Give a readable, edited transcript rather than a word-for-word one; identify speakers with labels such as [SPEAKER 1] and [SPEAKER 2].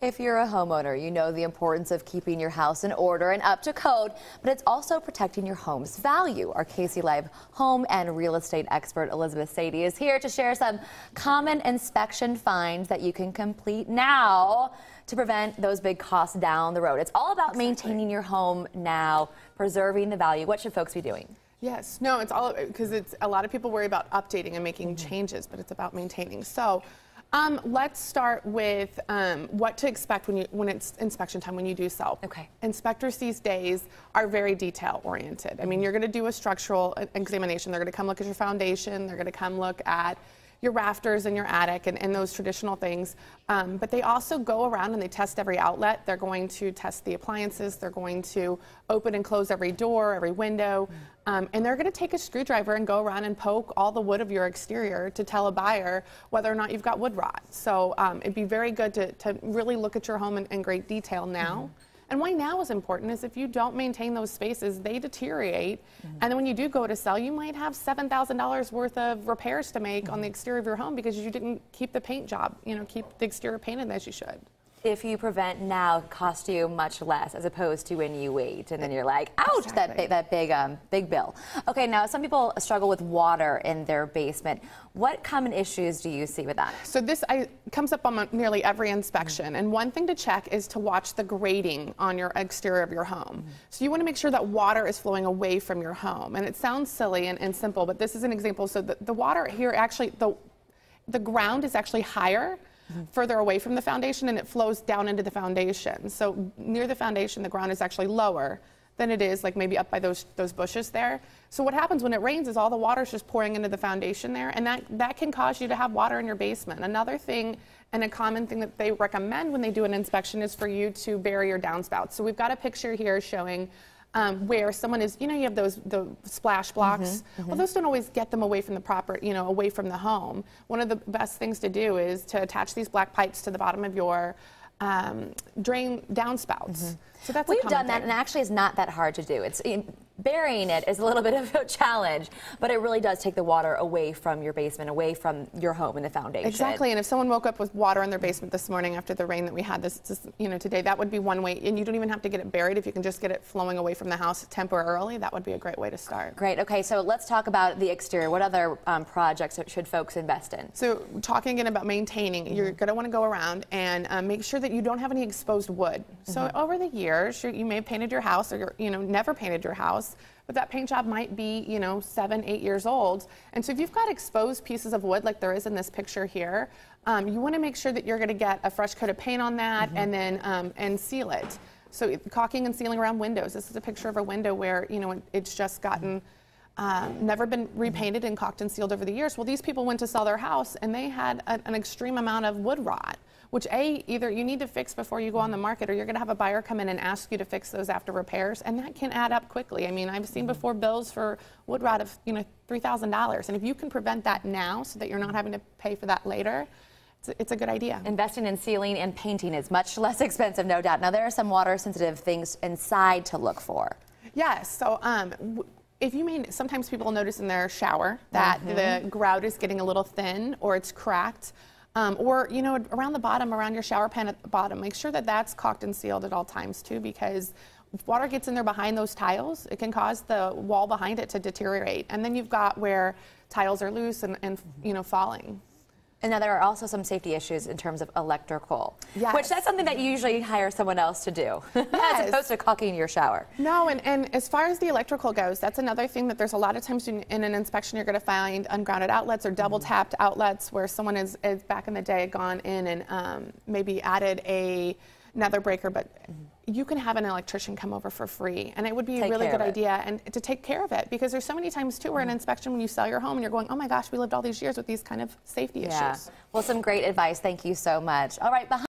[SPEAKER 1] If you're a homeowner, you know the importance of keeping your house in order and up to code, but it's also protecting your home's value. Our KC Live home and real estate expert Elizabeth Sady is here to share some common inspection finds that you can complete now to prevent those big costs down the road. It's all about maintaining your home now, preserving the value. What should folks be doing?
[SPEAKER 2] Yes, no, it's all because it's a lot of people worry about updating and making changes, but it's about maintaining. So let's start with what to expect when it's inspection time when you do sell.
[SPEAKER 1] Okay.
[SPEAKER 2] Inspectors these days are very detail oriented. I mean, you're going to do a structural examination. They're going to come look at your foundation. They're going to come look at your rafters in your attic and those traditional things. But they also go around and they test every outlet. They're going to test the appliances. They're going to open and close every door, every window. And they're going to take a screwdriver and go around and poke all the wood of your exterior to tell a buyer whether or not you've got wood rot. So it'd be very good to really look at your home in great detail now. And why now is important is if you don't maintain those spaces, they deteriorate. And then when you do go to sell, you might have $7,000 worth of repairs to make on the exterior of your home because you didn't keep the paint job, keep the exterior painted as you should.
[SPEAKER 1] If you prevent now, it costs you much less as opposed to when you wait and then you're like, ouch,
[SPEAKER 2] Exactly.
[SPEAKER 1] that big bill. Okay, now some people struggle with water in their basement. What common issues do you see with that?
[SPEAKER 2] So this comes up on nearly every inspection, and one thing to check is to watch the grading on your exterior of your home. So you want to make sure that water is flowing away from your home, and it sounds silly and simple, but this is an example. So the water here actually, the ground is actually higher further away from the foundation, and it flows down into the foundation. So near the foundation, the ground is actually lower than it is like maybe up by those bushes there. So what happens when it rains is all the water is just pouring into the foundation there, and that can cause you to have water in your basement. Another thing, and a common thing that they recommend when they do an inspection, is for you to bury your downspouts. So we've got a picture here showing where someone is, you have the splash blocks. Well, those don't always get them away from the proper, away from the home. One of the best things to do is to attach these black pipes to the bottom of your drain downspouts. So that's
[SPEAKER 1] We've done that, and actually it's not that hard to do. Burying it is a little bit of a challenge, but it really does take the water away from your basement, away from your home and the foundation.
[SPEAKER 2] Exactly, and if someone woke up with water in their basement this morning after the rain that we had today, that would be one way, and you don't even have to get it buried. If you can just get it flowing away from the house temporarily, that would be a great way to start.
[SPEAKER 1] Great, okay, so let's talk about the exterior. What other projects should folks invest in?
[SPEAKER 2] So talking again about maintaining, you're going to want to go around and make sure that you don't have any exposed wood. So over the years, you may have painted your house, or never painted your house, but that paint job might be 7, 8 years old. And so if you've got exposed pieces of wood like there is in this picture here, you want to make sure that you're going to get a fresh coat of paint on that and then and seal it. So caulking and sealing around windows. This is a picture of a window where it's just gotten never been repainted and caulked and sealed over the years. Well, these people went to sell their house and they had an extreme amount of wood rot, which either you need to fix before you go on the market, or you're going to have a buyer come in and ask you to fix those after repairs, and that can add up quickly. I mean, I've seen before bills for wood rot of $3,000, and if you can prevent that now so that you're not having to pay for that later, it's a good idea. Investing
[SPEAKER 1] in sealing and painting is much less expensive, no doubt. Now, there are some water-sensitive things inside to look for.
[SPEAKER 2] Yes. So sometimes people notice in their shower that the grout is getting a little thin or it's cracked. Or around the bottom, around your shower pan at the bottom, make sure that that's caulked and sealed at all times too, because if water gets in there behind those tiles, it can cause the wall behind it to deteriorate. And then you've got where tiles are loose and falling.
[SPEAKER 1] And now there are also some safety issues in terms of electrical,
[SPEAKER 2] yes.
[SPEAKER 1] Which that's something that you usually hire someone else to do, as opposed to caulking your shower.
[SPEAKER 2] No, and as far as the electrical goes, that's another thing that there's a lot of times in an inspection you're going to find ungrounded outlets or double-tapped outlets where someone is back in the day gone in and maybe added another breaker, but you can have an electrician come over for free, and it would be a really good idea and to take care of it, because there's so many times too where an inspection, when you sell your home and you're going, oh my gosh, we lived all these years with these kind of safety issues.
[SPEAKER 1] Well, some great advice. Thank you so much. All right.